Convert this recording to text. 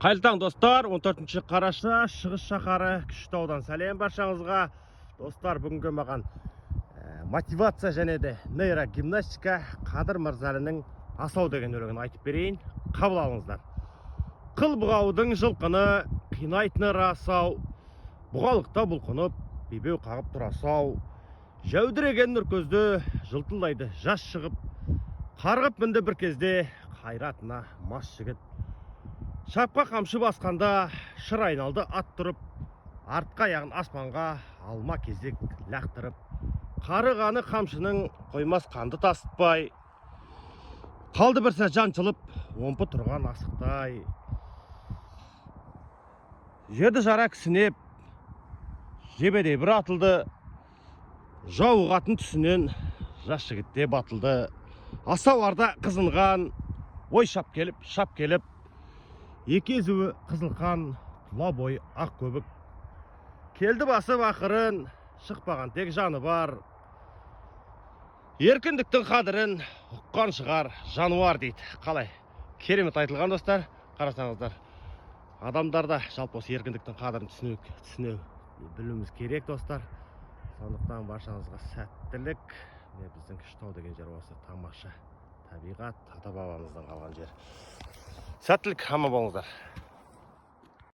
Қайырлы таң достар, 14 қараша Шығыс шаһары Күштаудан сәлем баршаңызға. Достар, бүгінгі маған мотивация және де нейрогимнастика Қадыр Мырзалиннің асау деген өлеңін айтып берейін. Қабыл алыңыздар. Қыл бұғаудың жылқыны қинайтыны расау, бұғалықта бұлқынып бебеу қағып тұрасау, жәудіреген нұр көзді жылтылдайды жас шығып, қарғып мінді бір кезде қайратына мас жігіт. Шапқа қамшы басқанда шыр айналды ат тұрып, артқа аяғын аспанға алма кезек лақтырып, қарығаны қамшының қоймас қанды тасытпай, қалды бір сәт жаншылып омпы тұрған асықтай. Жерді жара кісінеп жебедей бір атылды, жау ұғатын түсінен жас жігітте батылды. Асау арда қызынған, ой шап келіп, екі езуі қызылқан, тұла бой ақ көбік. Келді басып ақырын, шықпаған тек жаны бар. Еркіндіктің қадірін ұққан шығар жануар дейді. Қалай? Керемет айтылған достар, қарасаңыздар. Адамдарда жалпы осы еркіндіктің қадірін түсіне білуіміз керек достар. Сондықтан баршаңызға сәттілік. Біздің Күштау деген жер осы тамаша табиғат, ата бабамыздан қалған жер. Сәттілік, аман болыңыздар.